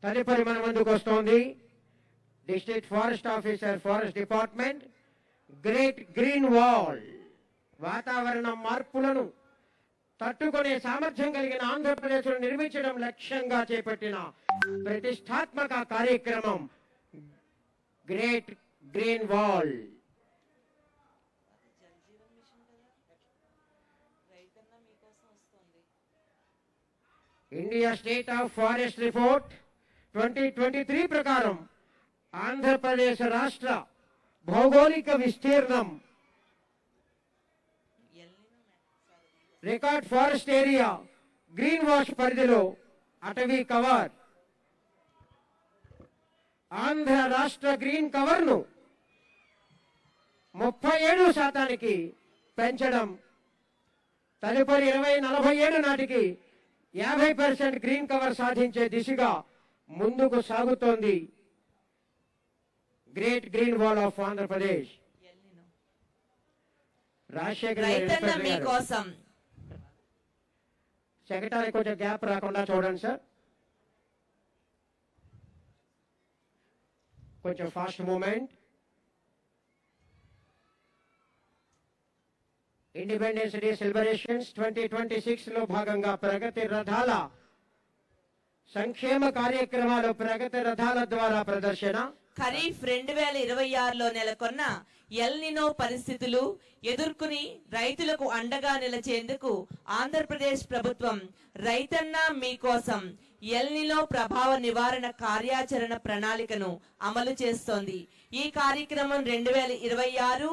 తదుపరి మన ముందుకు వస్తోంది district forest officer, forest department. Great green wall వాతావరణ మార్పులను తట్టుకునే సామర్థ్యం కలిగిన ఆంధ్రప్రదేశ్ నిర్మించడం లక్ష్యంగా చేపట్టిన ప్రతిష్టాత్మక కార్యక్రమం great green wall. India state of forest report 2023 ప్రకారం ఆంధ్రప్రదేశ్ రాష్ట్ర భౌగోళిక విస్తీర్ణం, record forest area, green wash పరిధిలో అటవీ కవర్, ఆంధ్ర రాష్ట్ర గ్రీన్ కవర్ ను 37% పెంచడం, తదుపరి 2047 నాటికి 50% గ్రీన్ కవర్ సాధించే దిశగా ముందుకు సాగుతోంది great green wall of Andhra Pradesh. Rajasekhar మీకోసం సెక్రటరీ కొంచెం గ్యాప్ రాకుండా చూడండి సార్, కొంచెం fast movement. Independence day celebrations 2026 లో భాగంగా ప్రగతి రథాల సంక్షేమ కార్యక్రమాలు, ప్రగతి రథాల ద్వారా ప్రదర్శన. ఖరీఫ్ 2026లో నెలకొన్న ఎల్ నినో పరిస్థితులు ఎదుర్కొని రైతులకు అండగా నిలిచేందుకు ఆంధ్రప్రదేశ్ ప్రభుత్వం రైతన్న మీకోసం ఎల్ నినో ప్రభావ నివారణ కార్యాచరణ ప్రణాళికను అమలు చేస్తోంది. ఈ కార్యక్రమం 2026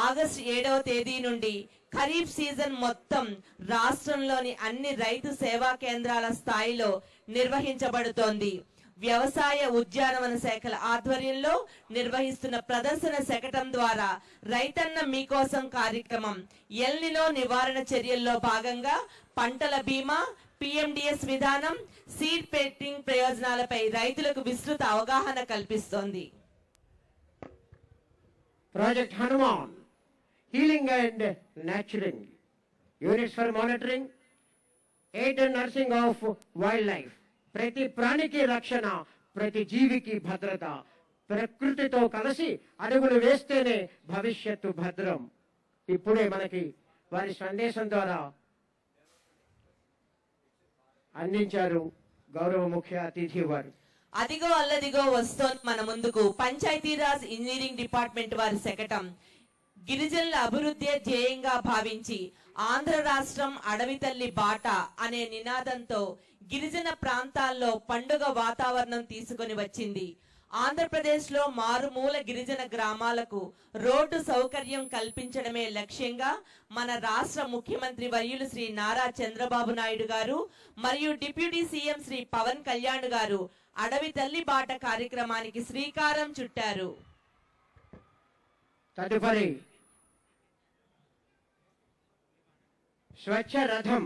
ఆగస్టు 7వ తేదీ నుండి ఖరీఫ్ సీజన్ మొత్తం రాష్ట్రంలోని అన్ని రైతు సేవా కేంద్రాల స్థాయిలో నిర్వహించబడుతోంది. వ్యవసాయ ఉద్యానవన శాఖల ఆధ్వర్యంలో నిర్వహిస్తున్న ప్రదర్శన శకటం ద్వారా రైతన్న మీకోసం కార్యక్రమం ఎల్ నినో నివారణ చర్యల్లో భాగంగా పంటల బీమా, పిఎండిఎస్ విధానం, సీడ్ పెట్టింగ్ ప్రయోజనాలపై రైతులకు విస్తృత అవగాహన కల్పిస్తోంది. Project Hanuman healing and nurturing units for monitoring, aid and nursing of wildlife. ప్రతి ప్రాణికి రక్షణ, ప్రతి జీవికి భద్రత. ప్రకృతితో కలిసి అడుగులు వేస్తేనే భవిష్యత్తు భద్రం. ఇప్పుడే మనకి వారి సందేశం ద్వారా అందించారు గౌరవ ముఖ్య అతిథి వారు. అదిగో అల్లదిగో వస్తోంది మన ముందుకు పంచాయతీరాజ్ ఇంజనీరింగ్ డిపార్ట్మెంట్ వారి శకటం. గిరిజనుల అభివృద్ధి ధ్యేయంగా భావించి ఆంధ్ర రాష్ట్రం అడవి తల్లి బాట అనే నినాదంతో గిరిజన ప్రాంతాల్లో పండుగ వాతావరణం తీసుకొని వచ్చింది. ఆంధ్రప్రదేశ్ లో మారుమూల గిరిజన గ్రామాలకు రోడ్డు సౌకర్యం కల్పించడమే లక్ష్యంగా మన రాష్ట్ర ముఖ్యమంత్రి వర్యులు శ్రీ నారా చంద్రబాబు నాయుడు గారు మరియు డిప్యూటీ సీఎం శ్రీ పవన్ కళ్యాణ్ గారు అడవి తల్లి బాట కార్యక్రమానికి శ్రీకారం చుట్టారు. తదుపరి స్వచ్ఛ రథం,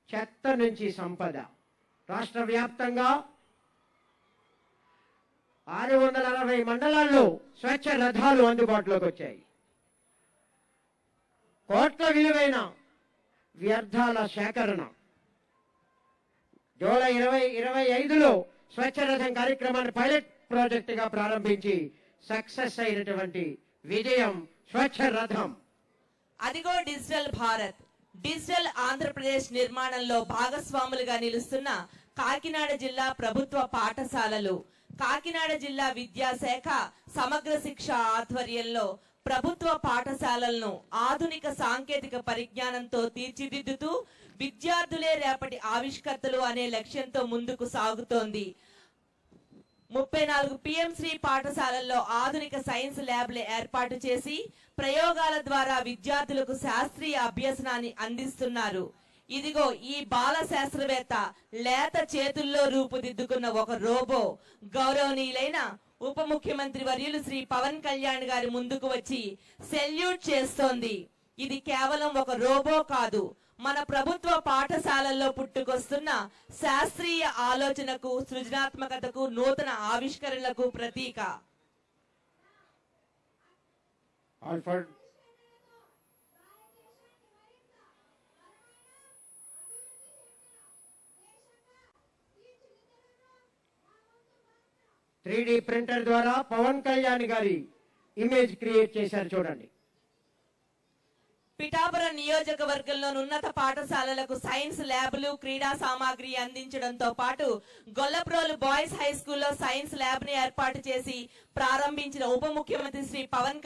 చెత్త నుంచి సంపద. రాష్ట్ర వ్యాప్తంగా 660 మండలాల్లో స్వచ్ఛ రథాలు అందుబాటులోకి వచ్చాయి. కోట్ల విలువైన వ్యర్థాల సేకరణ. జూలై 2025లో స్వచ్ఛ రథం కార్యక్రమాన్ని పైలట్ ప్రాజెక్టుగా ప్రారంభించి సక్సెస్ అయినటువంటి విజయం స్వచ్ఛ రథం. అదిగో డిజిటల్ భారత్, డిజిటల్ ఆంధ్రప్రదేశ్ నిర్మాణంలో భాగస్వాములుగా నిలుస్తున్న కాకినాడ జిల్లా ప్రభుత్వ పాఠశాలలు. కాకినాడ జిల్లా విద్యాశాఖ సమగ్ర శిక్ష ఆధ్వర్యంలో ప్రభుత్వ పాఠశాలలను ఆధునిక సాంకేతిక పరిజ్ఞానంతో తీర్చిదిద్దుతూ విద్యార్థులే రేపటి ఆవిష్కర్తలు అనే లక్ష్యంతో ముందుకు సాగుతోంది. 34 పిఎంశ్రీ పాఠశాలల్లో ఆధునిక సైన్స్ ల్యాబ్లు ఏర్పాటు చేసి ప్రయోగాల ద్వారా విద్యార్థులకు శాస్త్రీయ అభ్యసనాన్ని అందిస్తున్నారు. ఇదిగో ఈ బాల శాస్త్రవేత్త లేత చేతుల్లో రూపుదిద్దుకున్న ఒక రోబో గౌరవనీయులైన ఉప ముఖ్యమంత్రి వర్యులు శ్రీ పవన్ కళ్యాణ్ గారి ముందుకు వచ్చి సెల్యూట్ చేస్తోంది. ఇది కేవలం ఒక రోబో కాదు, మన ప్రభుత్వ పాఠశాలల్లో పుట్టుకొస్తున్న శాస్త్రీయ ఆలోచనకు, సృజనాత్మకతకు, నూతన ఆవిష్కరణలకు ప్రతీక. 3D ప్రింటర్ ద్వారా పవన్ కళ్యాణ్ గారి ఇమేజ్ క్రియేట్ చేశారు చూడండి. పిఠాపురం నియోజకవర్గంలోని ఉన్నత పాఠశాలలకు సైన్స్ ల్యాబ్లు, క్రీడా సామాగ్రి అందించడంతో పాటు గొల్లప్రోలు బాయ్స్ హై స్కూల్లో సైన్స్ ల్యాబ్ ని ఏర్పాటు చేసి ప్రారంభించిన ఉప ముఖ్యమంత్రి శ్రీ పవన్